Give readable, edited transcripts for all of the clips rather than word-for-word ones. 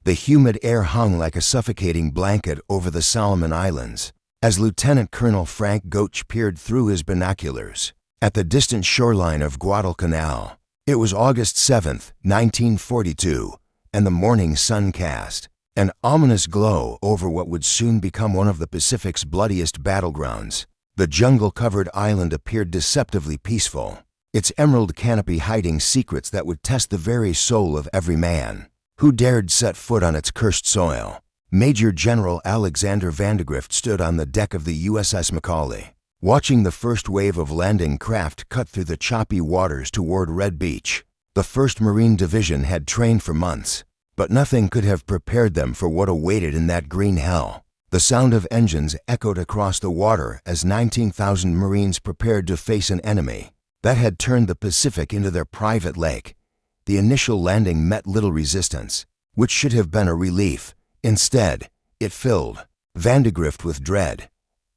The humid air hung like a suffocating blanket over the Solomon Islands as Lieutenant Colonel Frank Goetsch peered through his binoculars at the distant shoreline of Guadalcanal. It was August 7th, 1942, and the morning sun cast an ominous glow over what would soon become one of the Pacific's bloodiest battlegrounds. The jungle-covered island appeared deceptively peaceful, its emerald canopy hiding secrets that would test the very soul of every man who dared set foot on its cursed soil. Major General Alexander Vandegrift stood on the deck of the USS Macaulay, watching the first wave of landing craft cut through the choppy waters toward Red Beach. The 1st Marine Division had trained for months, but nothing could have prepared them for what awaited in that green hell. The sound of engines echoed across the water as 19,000 Marines prepared to face an enemy that had turned the Pacific into their private lake. The initial landing met little resistance, which should have been a relief. Instead, it filled Vandegrift with dread.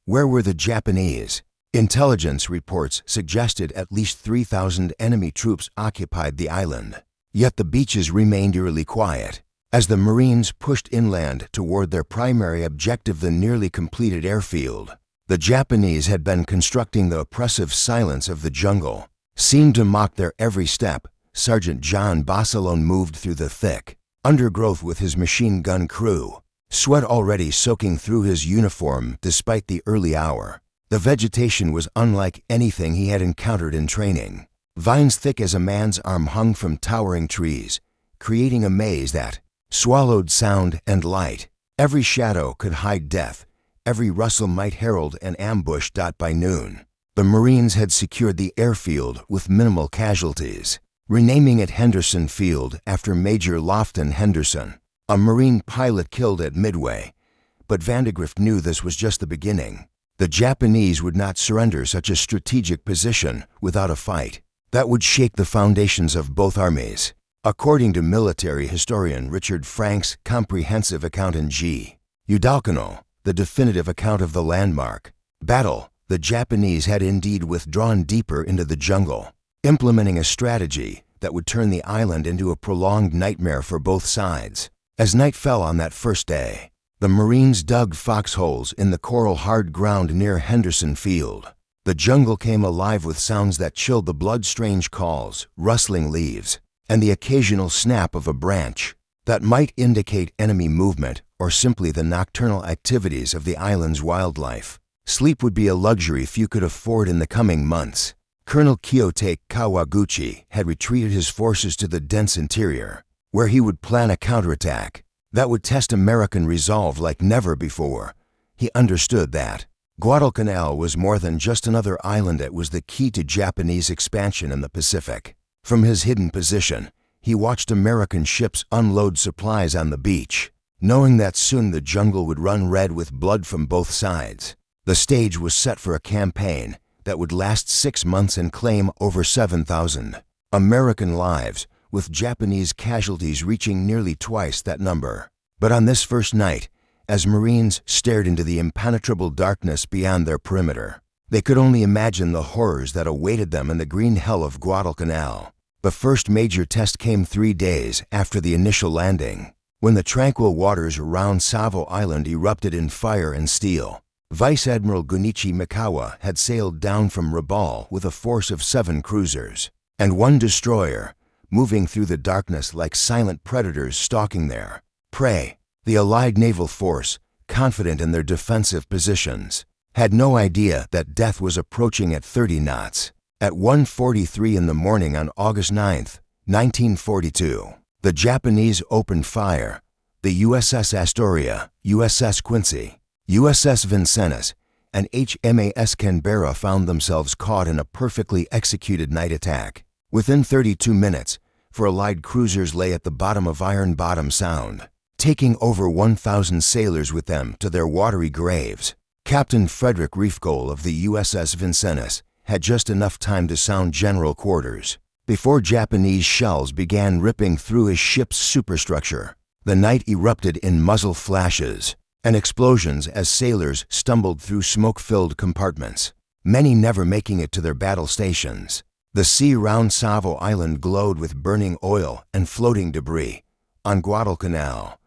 Where were the Japanese? Intelligence reports suggested at least 3,000 enemy troops occupied the island. Yet the beaches remained eerily quiet as the Marines pushed inland toward their primary objective, the nearly completed airfield. The Japanese had been constructing the oppressive silence of the jungle, seemed to mock their every step. Sergeant John Bossalone moved through the thick undergrowth with his machine gun crew, sweat already soaking through his uniform despite the early hour. The vegetation was unlike anything he had encountered in training. Vines thick as a man's arm hung from towering trees, creating a maze that swallowed sound and light. Every shadow could hide death. Every rustle might herald an ambush. By noon, the Marines had secured the airfield with minimal casualties, renaming it Henderson Field after Major Lofton Henderson, a Marine pilot killed at Midway. But Vandegrift knew this was just the beginning. The Japanese would not surrender such a strategic position without a fight that would shake the foundations of both armies. According to military historian Richard Frank's comprehensive account in Guadalcanal, the definitive account of the landmark battle, the Japanese had indeed withdrawn deeper into the jungle, implementing a strategy that would turn the island into a prolonged nightmare for both sides. As night fell on that first day, the Marines dug foxholes in the coral hard ground near Henderson Field. The jungle came alive with sounds that chilled the blood, strange calls, rustling leaves, and the occasional snap of a branch that might indicate enemy movement or simply the nocturnal activities of the island's wildlife. Sleep would be a luxury few could afford in the coming months. Colonel Kiyotake Kawaguchi had retreated his forces to the dense interior, where he would plan a counterattack that would test American resolve like never before. He understood that Guadalcanal was more than just another island. It was the key to Japanese expansion in the Pacific. From his hidden position, he watched American ships unload supplies on the beach, knowing that soon the jungle would run red with blood from both sides. The stage was set for a campaign that would last 6 months and claim over 7,000 American lives, with Japanese casualties reaching nearly twice that number. But on this first night, as Marines stared into the impenetrable darkness beyond their perimeter, they could only imagine the horrors that awaited them in the green hell of Guadalcanal. The first major test came 3 days after the initial landing, when the tranquil waters around Savo Island erupted in fire and steel. Vice Admiral Gunichi Mikawa had sailed down from Rabaul with a force of 7 cruisers and 1 destroyer, moving through the darkness like silent predators stalking their prey. The Allied naval force, confident in their defensive positions, had no idea that death was approaching at 30 knots. At 1:43 in the morning on August 9, 1942, the Japanese opened fire. The USS Astoria, USS Quincy, USS Vincennes, and HMAS Canberra found themselves caught in a perfectly executed night attack. Within 32 minutes, 4 Allied cruisers lay at the bottom of Iron Bottom Sound, taking over 1,000 sailors with them to their watery graves. Captain Frederick Reefgold of the USS Vincennes had just enough time to sound general quarters before Japanese shells began ripping through his ship's superstructure. The night erupted in muzzle flashes and explosions as sailors stumbled through smoke-filled compartments, many never making it to their battle stations. The sea round Savo Island glowed with burning oil and floating debris. On Guadalcanal,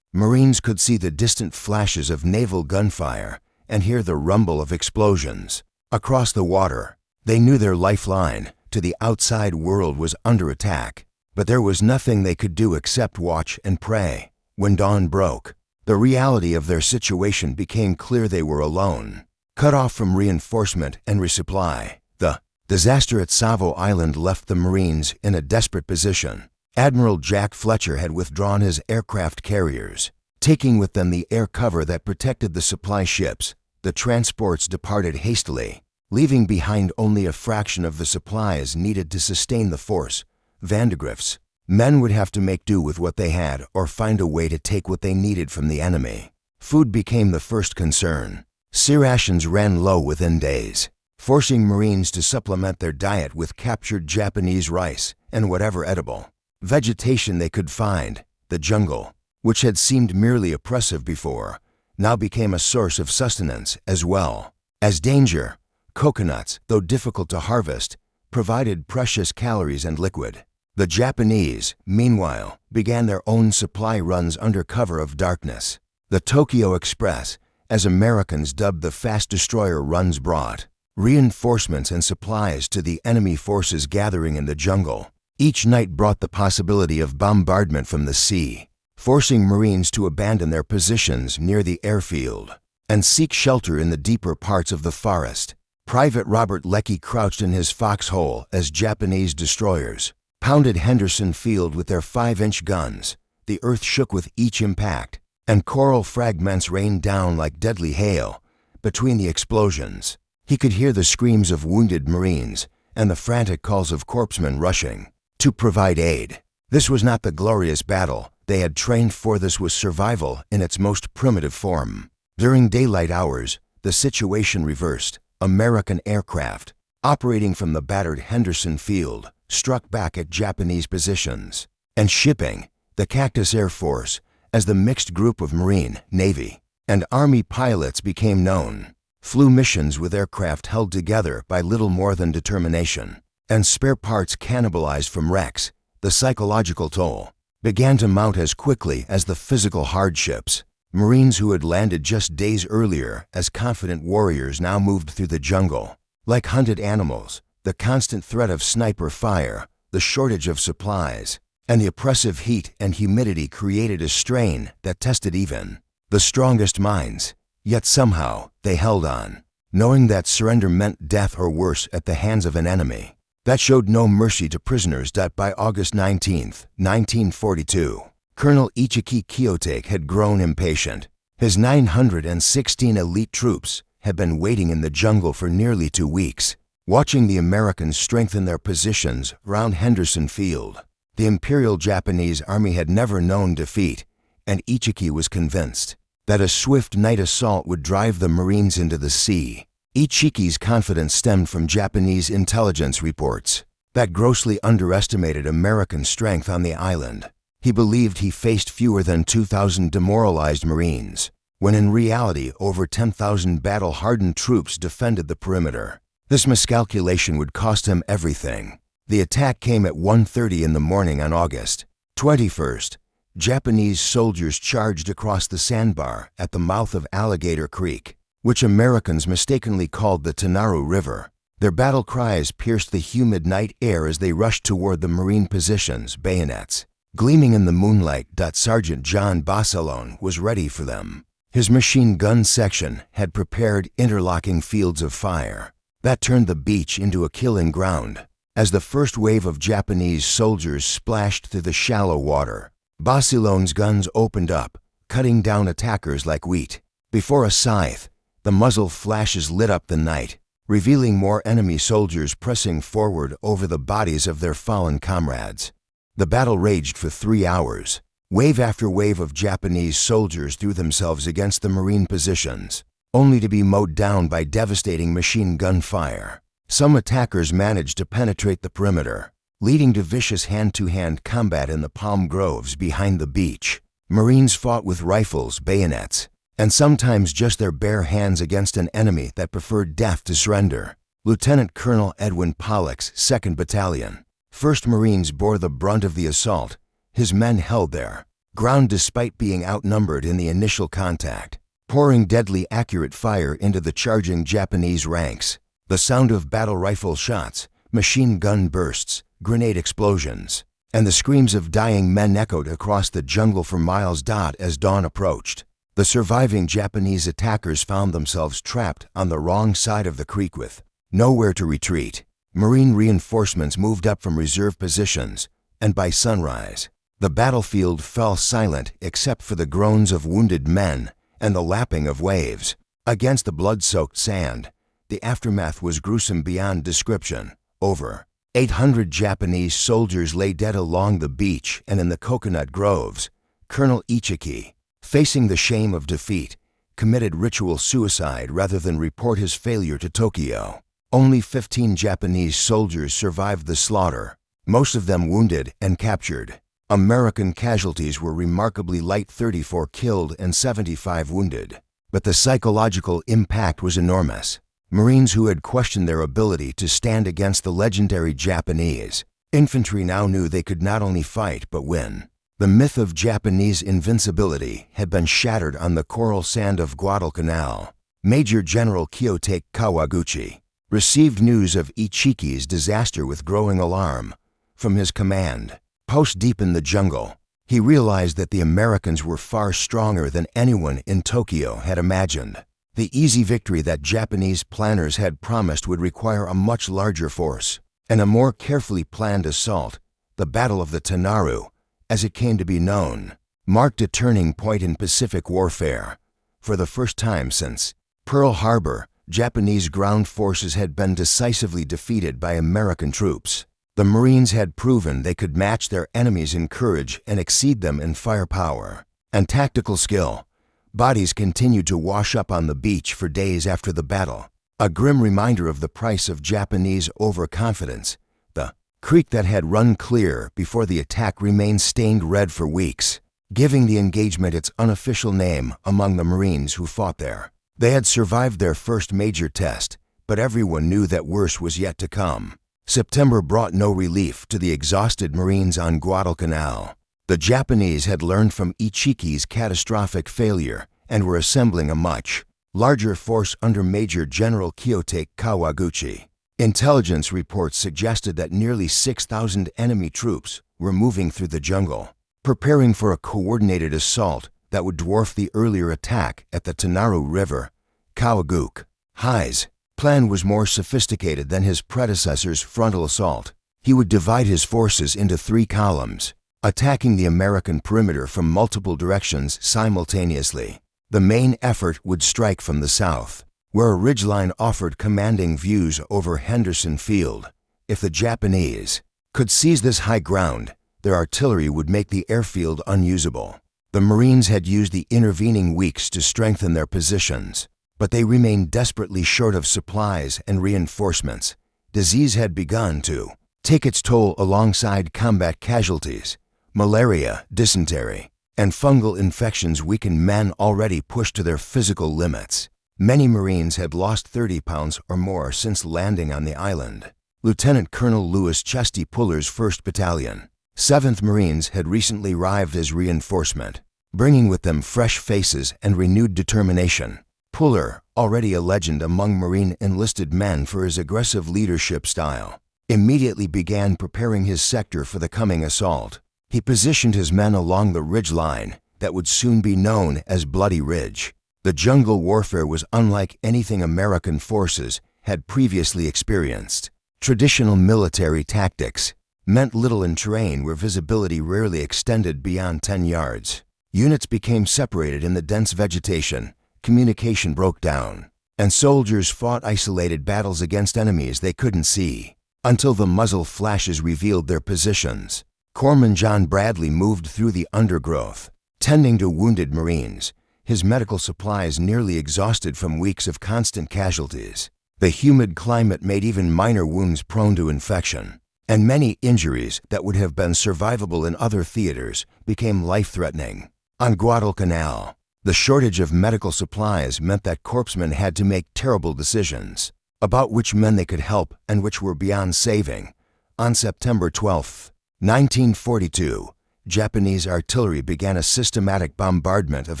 Marines could see the distant flashes of naval gunfire and hear the rumble of explosions. Across the water, they knew their lifeline to the outside world was under attack, but there was nothing they could do except watch and pray. When dawn broke, the reality of their situation became clear. They were alone, cut off from reinforcement and resupply. The disaster at Savo Island left the Marines in a desperate position. Admiral Jack Fletcher had withdrawn his aircraft carriers, taking with them the air cover that protected the supply ships. The transports departed hastily, leaving behind only a fraction of the supplies needed to sustain the force. Vandegrift's men would have to make do with what they had or find a way to take what they needed from the enemy. Food became the first concern. Sea rations ran low within days, forcing Marines to supplement their diet with captured Japanese rice and whatever edible vegetation they could find. The jungle, which had seemed merely oppressive before, now became a source of sustenance as well as danger. Coconuts, though difficult to harvest, provided precious calories and liquid. The Japanese, meanwhile, began their own supply runs under cover of darkness. The Tokyo Express, as Americans dubbed the fast destroyer runs, brought reinforcements and supplies to the enemy forces gathering in the jungle. Each night brought the possibility of bombardment from the sea, forcing Marines to abandon their positions near the airfield and seek shelter in the deeper parts of the forest. Private Robert Leckie crouched in his foxhole as Japanese destroyers pounded Henderson Field with their 5-inch guns. The earth shook with each impact, and coral fragments rained down like deadly hail. Between the explosions, he could hear the screams of wounded Marines and the frantic calls of corpsmen rushing to provide aid. This was not the glorious battle they had trained for. This was survival in its most primitive form. During daylight hours, the situation reversed. American aircraft, operating from the battered Henderson Field, struck back at Japanese positions, and shipping, the Cactus Air Force, as the mixed group of Marine, Navy, and Army pilots became known, flew missions with aircraft held together by little more than determination, and spare parts cannibalized from wrecks. The psychological toll began to mount as quickly as the physical hardships. Marines who had landed just days earlier as confident warriors now moved through the jungle like hunted animals. The constant threat of sniper fire, the shortage of supplies, and the oppressive heat and humidity created a strain that tested even the strongest minds. Yet somehow they held on, knowing that surrender meant death or worse at the hands of an enemy that showed no mercy to prisoners. By August 19, 1942, Colonel Ichiki Kiyotake had grown impatient. His 916 elite troops had been waiting in the jungle for nearly 2 weeks, watching the Americans strengthen their positions around Henderson Field. The Imperial Japanese Army had never known defeat, and Ichiki was convinced that a swift night assault would drive the Marines into the sea. Ichiki's confidence stemmed from Japanese intelligence reports that grossly underestimated American strength on the island. He believed he faced fewer than 2,000 demoralized Marines, when in reality over 10,000 battle-hardened troops defended the perimeter. This miscalculation would cost him everything. The attack came at 1:30 in the morning on August 21st. Japanese soldiers charged across the sandbar at the mouth of Alligator Creek, which Americans mistakenly called the Tanaru River. Their battle cries pierced the humid night air as they rushed toward the Marine positions, bayonets gleaming in the moonlight. Sergeant John Basilone was ready for them. His machine gun section had prepared interlocking fields of fire that turned the beach into a killing ground. As the first wave of Japanese soldiers splashed through the shallow water, Basilone's guns opened up, cutting down attackers like wheat. Before a scythe, the muzzle flashes lit up the night, revealing more enemy soldiers pressing forward over the bodies of their fallen comrades. The battle raged for 3 hours. Wave after wave of Japanese soldiers threw themselves against the Marine positions, only to be mowed down by devastating machine gun fire. Some attackers managed to penetrate the perimeter, leading to vicious hand-to-hand combat in the palm groves behind the beach. Marines fought with rifles, bayonets, and sometimes just their bare hands against an enemy that preferred death to surrender. Lieutenant Colonel Edwin Pollock's 2nd Battalion, 1st Marines bore the brunt of the assault. His men held their ground despite being outnumbered in the initial contact, pouring deadly accurate fire into the charging Japanese ranks. The sound of battle rifle shots, machine gun bursts, grenade explosions, and the screams of dying men echoed across the jungle for miles. As dawn approached, the surviving Japanese attackers found themselves trapped on the wrong side of the creek with nowhere to retreat. Marine reinforcements moved up from reserve positions, and by sunrise, the battlefield fell silent except for the groans of wounded men and the lapping of waves against the blood-soaked sand. The aftermath was gruesome beyond description. Over 800 Japanese soldiers lay dead along the beach and in the coconut groves. Colonel Ichiki, facing the shame of defeat, committed ritual suicide rather than report his failure to Tokyo. Only 15 Japanese soldiers survived the slaughter, most of them wounded and captured. American casualties were remarkably light, 34 killed and 75 wounded. But the psychological impact was enormous. Marines who had questioned their ability to stand against the legendary Japanese infantry now knew they could not only fight but win. The myth of Japanese invincibility had been shattered on the coral sand of Guadalcanal. Major General Kiyotake Kawaguchi received news of Ichiki's disaster with growing alarm. From his command post deep in the jungle, he realized that the Americans were far stronger than anyone in Tokyo had imagined. The easy victory that Japanese planners had promised would require a much larger force and a more carefully planned assault. The Battle of the Tanaru, as it came to be known, marked a turning point in Pacific warfare. For the first time since Pearl Harbor, Japanese ground forces had been decisively defeated by American troops. The Marines had proven they could match their enemies in courage and exceed them in firepower and tactical skill. Bodies continued to wash up on the beach for days after the battle, a grim reminder of the price of Japanese overconfidence. The creek that had run clear before the attack remained stained red for weeks, giving the engagement its unofficial name among the Marines who fought there. They had survived their first major test, but everyone knew that worse was yet to come. September brought no relief to the exhausted Marines on Guadalcanal. The Japanese had learned from Ichiki's catastrophic failure and were assembling a much larger force under Major General Kiyotake Kawaguchi. Intelligence reports suggested that nearly 6,000 enemy troops were moving through the jungle, preparing for a coordinated assault that would dwarf the earlier attack at the Tanaru River. Kawaguchi's plan was more sophisticated than his predecessor's frontal assault. He would divide his forces into 3 columns, attacking the American perimeter from multiple directions simultaneously. The main effort would strike from the south, where a ridgeline offered commanding views over Henderson Field. If the Japanese could seize this high ground, their artillery would make the airfield unusable. The Marines had used the intervening weeks to strengthen their positions, but they remained desperately short of supplies and reinforcements. Disease had begun to take its toll alongside combat casualties. Malaria, dysentery, and fungal infections weakened men already pushed to their physical limits. Many Marines had lost 30 pounds or more since landing on the island. Lieutenant Colonel Louis Chesty Puller's 1st Battalion, 7th Marines had recently arrived as reinforcement, bringing with them fresh faces and renewed determination. Puller, already a legend among Marine enlisted men for his aggressive leadership style, immediately began preparing his sector for the coming assault. He positioned his men along the ridge line that would soon be known as Bloody Ridge. The jungle warfare was unlike anything American forces had previously experienced. Traditional military tactics meant little in terrain where visibility rarely extended beyond 10 yards. Units became separated in the dense vegetation, communication broke down, and soldiers fought isolated battles against enemies they couldn't see, until the muzzle flashes revealed their positions. Corpsman John Bradley moved through the undergrowth, tending to wounded Marines, his medical supplies nearly exhausted from weeks of constant casualties. The humid climate made even minor wounds prone to infection, and many injuries that would have been survivable in other theaters became life-threatening. On Guadalcanal, the shortage of medical supplies meant that corpsmen had to make terrible decisions about which men they could help and which were beyond saving. On September 12, 1942, Japanese artillery began a systematic bombardment of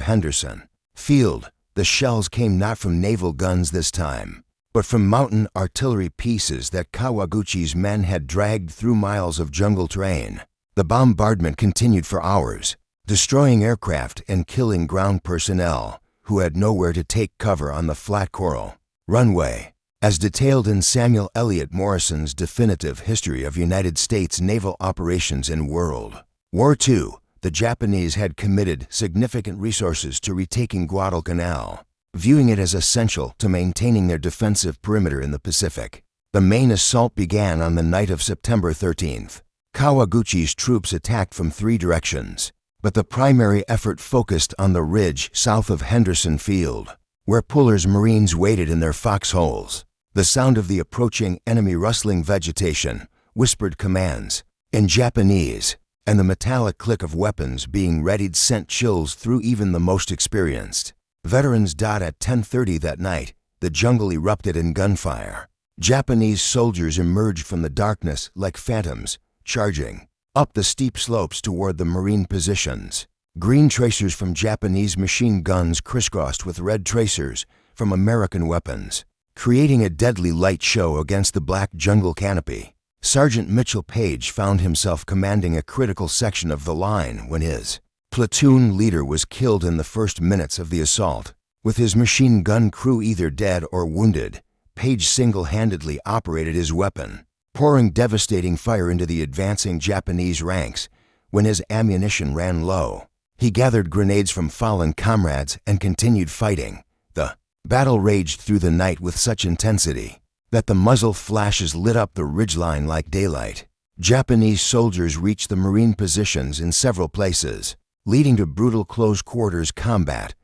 Henderson Field. The shells came not from naval guns this time, but from mountain artillery pieces that Kawaguchi's men had dragged through miles of jungle terrain. The bombardment continued for hours, destroying aircraft and killing ground personnel who had nowhere to take cover on the flat coral runway. As detailed in Samuel Eliot Morrison's definitive History of United States Naval Operations in World War II, the Japanese had committed significant resources to retaking Guadalcanal, viewing it as essential to maintaining their defensive perimeter in the Pacific. The main assault began on the night of September 13th. Kawaguchi's troops attacked from 3 directions, but the primary effort focused on the ridge south of Henderson Field, where Puller's Marines waited in their foxholes. The sound of the approaching enemy rustling vegetation whispered commands in Japanese, and the metallic click of weapons being readied sent chills through even the most experienced veterans. At 10:30 that night, the jungle erupted in gunfire. Japanese soldiers emerged from the darkness like phantoms, charging up the steep slopes toward the Marine positions. Green tracers from Japanese machine guns crisscrossed with red tracers from American weapons, creating a deadly light show against the black jungle canopy. Sergeant Mitchell Page found himself commanding a critical section of the line when his platoon leader was killed in the first minutes of the assault. With his machine gun crew either dead or wounded, Page single-handedly operated his weapon, pouring devastating fire into the advancing Japanese ranks. When his ammunition ran low, he gathered grenades from fallen comrades and continued fighting. The battle raged through the night with such intensity that the muzzle flashes lit up the ridgeline like daylight. Japanese soldiers reached the Marine positions in several places, leading to brutal close-quarters combat.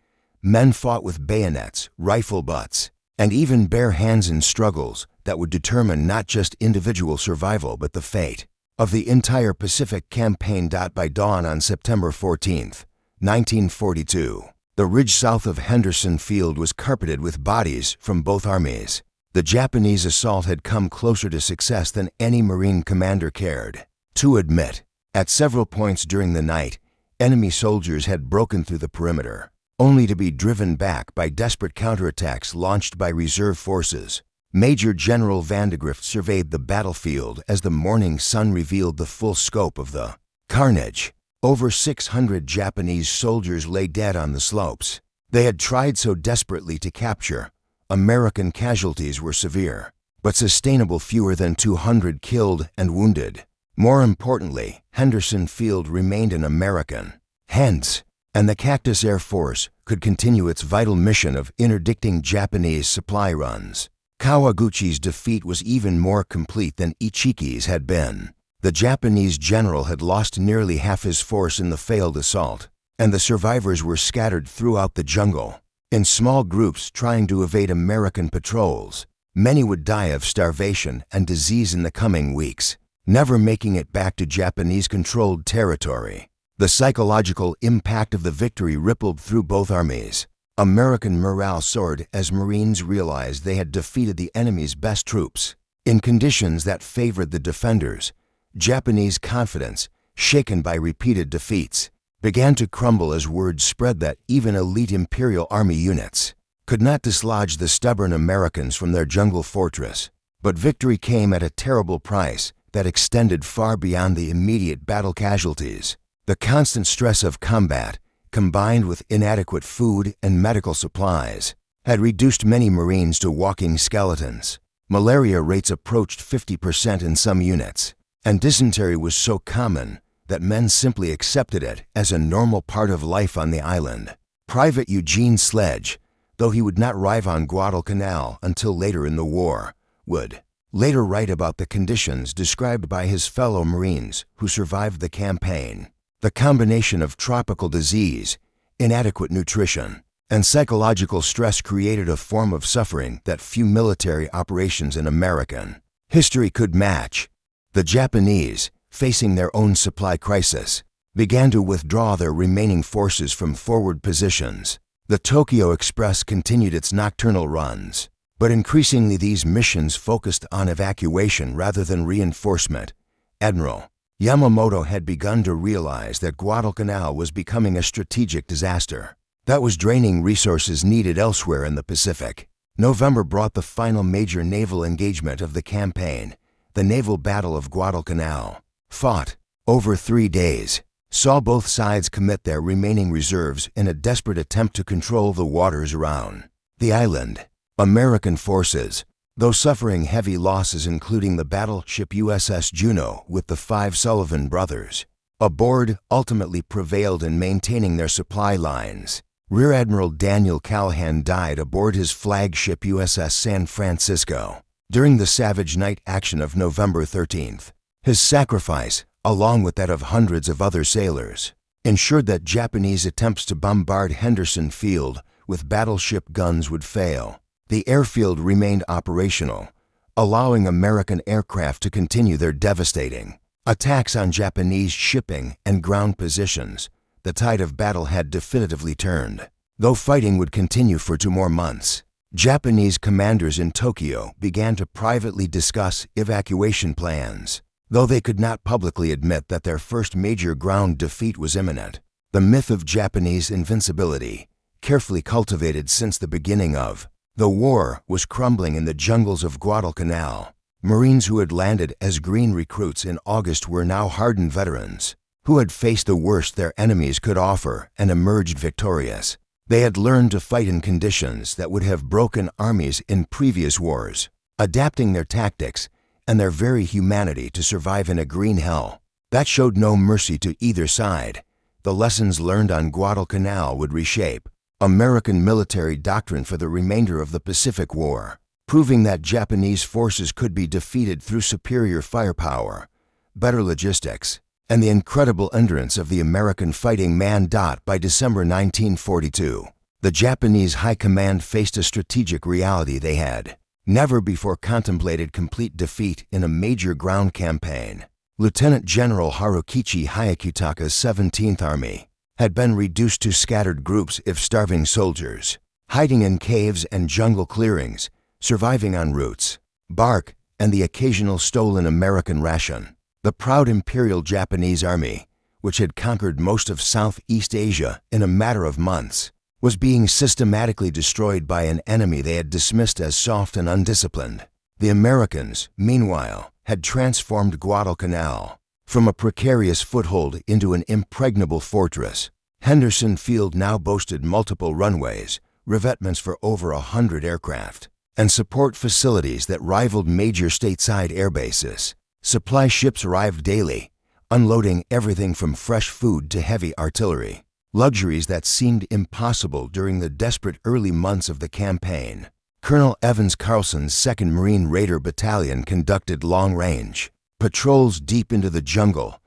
Men fought with bayonets, rifle butts, and even bare hands in struggles that would determine not just individual survival but the fate of the entire Pacific campaign. By dawn on September 14th, 1942, the ridge south of Henderson Field was carpeted with bodies from both armies. The Japanese assault had come closer to success than any Marine commander cared to admit. At several points during the night, enemy soldiers had broken through the perimeter, only to be driven back by desperate counterattacks launched by reserve forces. Major General Vandegrift surveyed the battlefield as the morning sun revealed the full scope of the carnage. Over 600 Japanese soldiers lay dead on the slopes they had tried so desperately to capture. American casualties were severe, but sustainable, fewer than 200 killed and wounded. More importantly, Henderson Field remained in American hands, and the Cactus Air Force could continue its vital mission of interdicting Japanese supply runs. Kawaguchi's defeat was even more complete than Ichiki's had been. The Japanese general had lost nearly half his force in the failed assault, and the survivors were scattered throughout the jungle, in small groups trying to evade American patrols. Many would die of starvation and disease in the coming weeks, never making it back to Japanese-controlled territory. The psychological impact of the victory rippled through both armies. American morale soared as Marines realized they had defeated the enemy's best troops. In conditions that favored the defenders, Japanese confidence, shaken by repeated defeats, began to crumble as word spread that even elite Imperial Army units could not dislodge the stubborn Americans from their jungle fortress. But victory came at a terrible price that extended far beyond the immediate battle casualties. The constant stress of combat, combined with inadequate food and medical supplies, had reduced many Marines to walking skeletons. Malaria rates approached 50% in some units, and dysentery was so common that men simply accepted it as a normal part of life on the island. Private Eugene Sledge, though he would not arrive on Guadalcanal until later in the war, would later write about the conditions described by his fellow Marines who survived the campaign. The combination of tropical disease, inadequate nutrition, and psychological stress created a form of suffering that few military operations in American history could match. The Japanese, facing their own supply crisis, began to withdraw their remaining forces from forward positions. The Tokyo Express continued its nocturnal runs, but increasingly these missions focused on evacuation rather than reinforcement. Admiral Yamamoto had begun to realize that Guadalcanal was becoming a strategic disaster that was draining resources needed elsewhere in the Pacific. November brought the final major naval engagement of the campaign, the Naval Battle of Guadalcanal. Fought over 3 days, saw both sides commit their remaining reserves in a desperate attempt to control the waters around the island. American forces, though suffering heavy losses including the battleship USS Juno with the 5 Sullivan brothers aboard, ultimately prevailed in maintaining their supply lines. Rear Admiral Daniel Callahan died aboard his flagship USS San Francisco during the savage night action of November 13th. His sacrifice, along with that of hundreds of other sailors, ensured that Japanese attempts to bombard Henderson Field with battleship guns would fail. The airfield remained operational, allowing American aircraft to continue their devastating attacks on Japanese shipping and ground positions. The tide of battle had definitively turned. Though fighting would continue for 2 more months, Japanese commanders in Tokyo began to privately discuss evacuation plans, though they could not publicly admit that their first major ground defeat was imminent. The myth of Japanese invincibility, carefully cultivated since the beginning of the war, was crumbling in the jungles of Guadalcanal. Marines who had landed as green recruits in August were now hardened veterans who had faced the worst their enemies could offer and emerged victorious. They had learned to fight in conditions that would have broken armies in previous wars, adapting their tactics and their very humanity to survive in a green hell that showed no mercy to either side. The lessons learned on Guadalcanal would reshape American military doctrine for the remainder of the Pacific War, proving that Japanese forces could be defeated through superior firepower, better logistics, and the incredible endurance of the American fighting man. By December 1942, the Japanese High Command faced a strategic reality they had never before contemplated: complete defeat in a major ground campaign. Lieutenant General Harukichi Hyakutaka's 17th Army had been reduced to scattered groups of starving soldiers, hiding in caves and jungle clearings, surviving on roots, bark, and the occasional stolen American ration. The proud Imperial Japanese Army, which had conquered most of Southeast Asia in a matter of months, was being systematically destroyed by an enemy they had dismissed as soft and undisciplined. The Americans, meanwhile, had transformed Guadalcanal from a precarious foothold into an impregnable fortress. Henderson Field now boasted multiple runways, revetments for over 100 aircraft, and support facilities that rivaled major stateside air bases. Supply ships arrived daily, unloading everything from fresh food to heavy artillery, luxuries that seemed impossible during the desperate early months of the campaign. Colonel Evans Carlson's 2nd Marine Raider Battalion conducted long-range patrols deep into the jungle,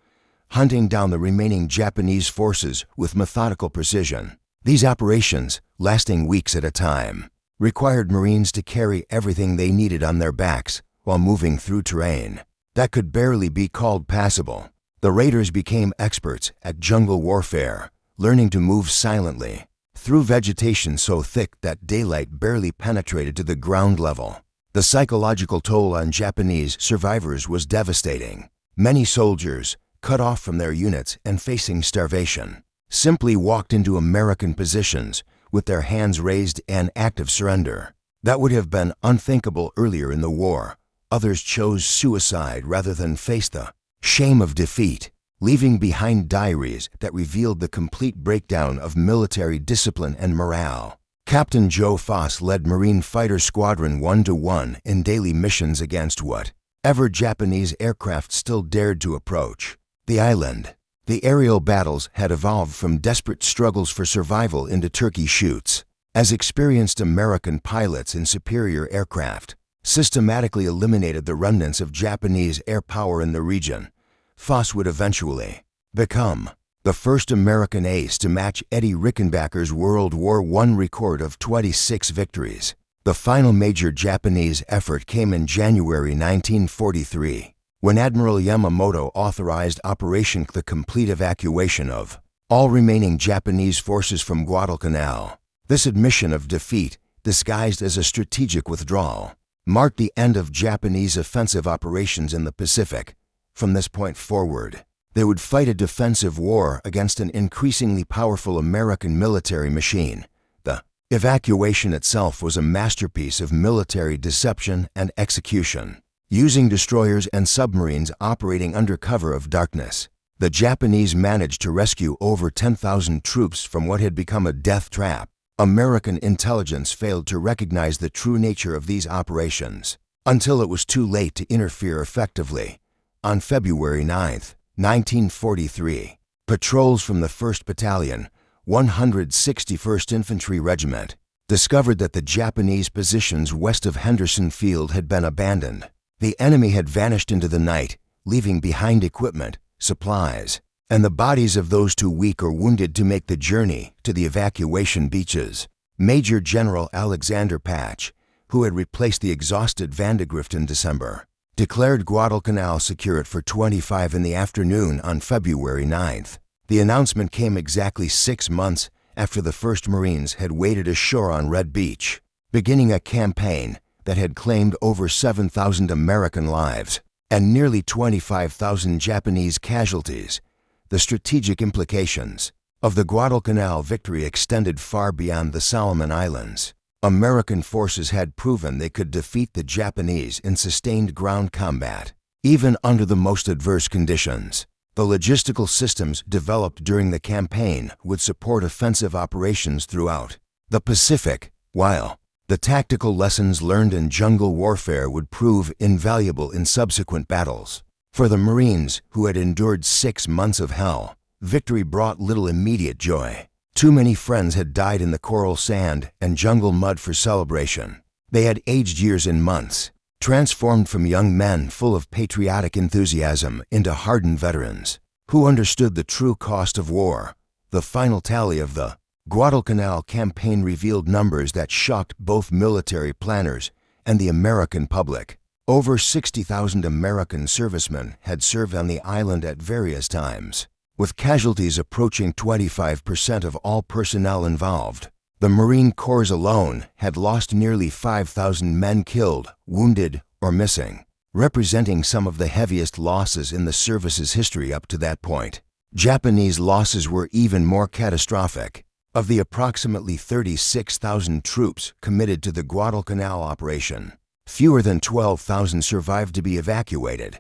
hunting down the remaining Japanese forces with methodical precision. These operations, lasting weeks at a time, required Marines to carry everything they needed on their backs while moving through terrain that could barely be called passable. The raiders became experts at jungle warfare, learning to move silently through vegetation so thick that daylight barely penetrated to the ground level. The psychological toll on Japanese survivors was devastating. Many soldiers, cut off from their units and facing starvation, simply walked into American positions with their hands raised in active surrender. That would have been unthinkable earlier in the war. Others chose suicide rather than face the shame of defeat, leaving behind diaries that revealed the complete breakdown of military discipline and morale. Captain Joe Foss led Marine Fighter Squadron 1-1 in daily missions against whatever Japanese aircraft still dared to approach the island. The aerial battles had evolved from desperate struggles for survival into turkey shoots, as experienced American pilots in superior aircraft systematically eliminated the remnants of Japanese air power in the region. Foss would eventually become the first American ace to match Eddie Rickenbacker's World War I record of 26 victories. The final major Japanese effort came in January 1943, when Admiral Yamamoto authorized the complete evacuation of all remaining Japanese forces from Guadalcanal. This admission of defeat, disguised as a strategic withdrawal, marked the end of Japanese offensive operations in the Pacific From this point forward, they would fight a defensive war against an increasingly powerful American military machine. The evacuation itself was a masterpiece of military deception and execution. Using destroyers and submarines operating under cover of darkness, the Japanese managed to rescue over 10,000 troops from what had become a death trap. American intelligence failed to recognize the true nature of these operations until it was too late to interfere effectively. On February 9, 1943, patrols from the 1st Battalion, 161st Infantry Regiment, discovered that the Japanese positions west of Henderson Field had been abandoned. The enemy had vanished into the night, leaving behind equipment, supplies, and the bodies of those too weak or wounded to make the journey to the evacuation beaches. Major General Alexander Patch, who had replaced the exhausted Vandegrift in December, declared Guadalcanal secure at 4:25 in the afternoon on February 9th. The announcement came exactly 6 months after the 1st Marines had waded ashore on Red Beach, beginning a campaign that had claimed over 7,000 American lives and nearly 25,000 Japanese casualties. The strategic implications of the Guadalcanal victory extended far beyond the Solomon Islands. American forces had proven they could defeat the Japanese in sustained ground combat, even under the most adverse conditions. The logistical systems developed during the campaign would support offensive operations throughout the Pacific, while the tactical lessons learned in jungle warfare would prove invaluable in subsequent battles. For the Marines, who had endured 6 months of hell, victory brought little immediate joy. Too many friends had died in the coral sand and jungle mud for celebration. They had aged years in months, transformed from young men full of patriotic enthusiasm into hardened veterans who understood the true cost of war. The final tally of the Guadalcanal campaign revealed numbers that shocked both military planners and the American public. Over 60,000 American servicemen had served on the island at various times, with casualties approaching 25% of all personnel involved. The Marine Corps alone had lost nearly 5,000 men killed, wounded, or missing, representing some of the heaviest losses in the service's history up to that point. Japanese losses were even more catastrophic. Of the approximately 36,000 troops committed to the Guadalcanal operation, fewer than 12,000 survived to be evacuated.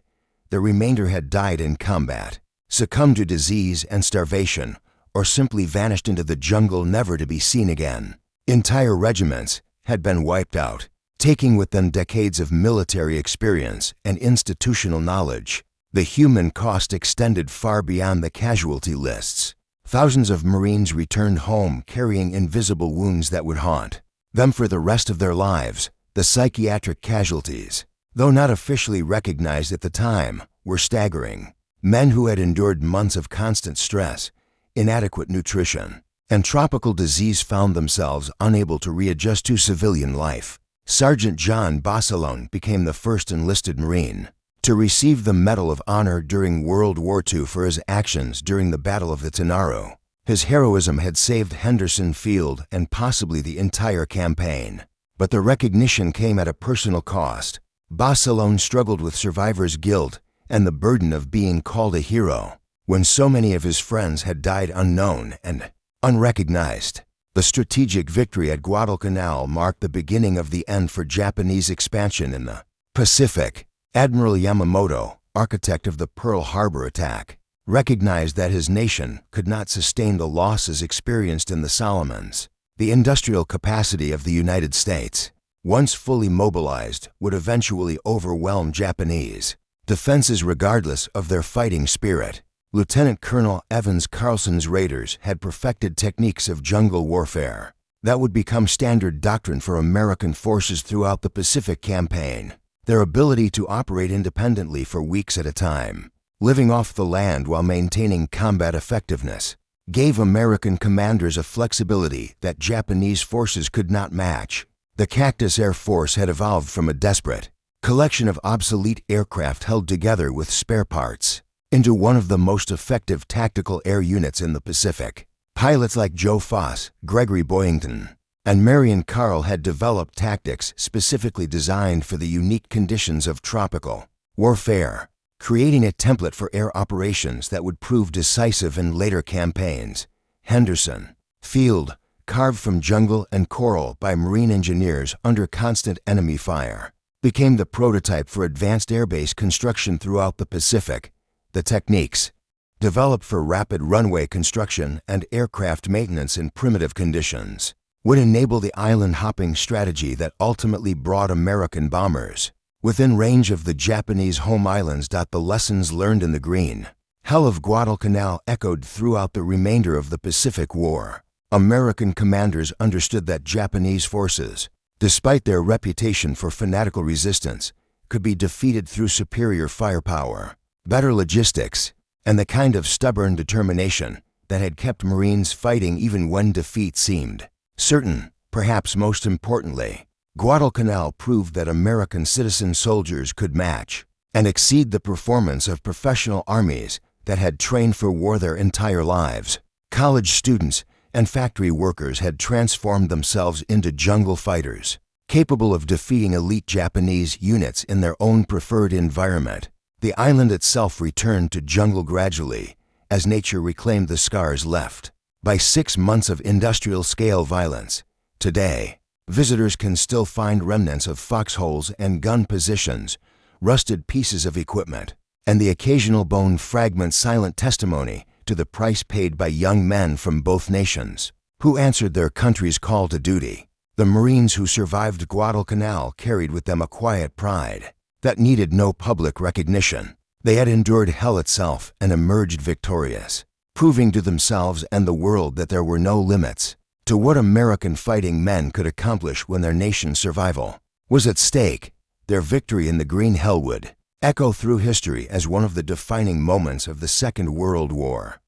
The remainder had died in combat, succumbed to disease and starvation, or simply vanished into the jungle never to be seen again. Entire regiments had been wiped out, taking with them decades of military experience and institutional knowledge. The human cost extended far beyond the casualty lists. Thousands of Marines returned home carrying invisible wounds that would haunt them for the rest of their lives. The psychiatric casualties, though not officially recognized at the time, were staggering. Men who had endured months of constant stress, inadequate nutrition, and tropical disease found themselves unable to readjust to civilian life. Sergeant John Bassalone became the first enlisted Marine to receive the Medal of Honor during World War II for his actions during the Battle of the Tanaru. His heroism had saved Henderson Field and possibly the entire campaign. But the recognition came at a personal cost. Bassalone struggled with survivor's guilt and the burden of being called a hero when so many of his friends had died unknown and unrecognized. The strategic victory at Guadalcanal marked the beginning of the end for Japanese expansion in the Pacific. Admiral Yamamoto, architect of the Pearl Harbor attack, recognized that his nation could not sustain the losses experienced in the Solomons. The industrial capacity of the United States, once fully mobilized, would eventually overwhelm Japanese defenses regardless of their fighting spirit. Lieutenant Colonel Evans Carlson's raiders had perfected techniques of jungle warfare that would become standard doctrine for American forces throughout the Pacific campaign. Their ability to operate independently for weeks at a time, living off the land while maintaining combat effectiveness, gave American commanders a flexibility that Japanese forces could not match. The Cactus Air Force had evolved from a desperate collection of obsolete aircraft held together with spare parts into one of the most effective tactical air units in the Pacific. Pilots like Joe Foss, Gregory Boyington, and Marion Carl had developed tactics specifically designed for the unique conditions of tropical warfare. creating a template for air operations that would prove decisive in later campaigns. Henderson Field, carved from jungle and coral by marine engineers under constant enemy fire, became the prototype for advanced airbase construction throughout the Pacific. The techniques, developed for rapid runway construction and aircraft maintenance in primitive conditions, would enable the island-hopping strategy that ultimately brought American bombers within range of the Japanese home islands. The lessons learned in the Green Hell of Guadalcanal echoed throughout the remainder of the Pacific War. American commanders understood that Japanese forces, despite their reputation for fanatical resistance, could be defeated through superior firepower, better logistics, and the kind of stubborn determination that had kept Marines fighting even when defeat seemed certain. Perhaps most importantly, Guadalcanal proved that American citizen soldiers could match and exceed the performance of professional armies that had trained for war their entire lives. College students and factory workers had transformed themselves into jungle fighters, capable of defeating elite Japanese units in their own preferred environment. The island itself returned to jungle gradually, as nature reclaimed the scars left by 6 months of industrial-scale violence. Today, visitors can still find remnants of foxholes and gun positions, rusted pieces of equipment, and the occasional bone fragment, silent testimony to the price paid by young men from both nations who answered their country's call to duty. The Marines who survived Guadalcanal carried with them a quiet pride that needed no public recognition. They had endured hell itself and emerged victorious, proving to themselves and the world that there were no limits to what American fighting men could accomplish when their nation's survival was at stake. Their victory in the Green Hell would echo through history as one of the defining moments of the Second World War.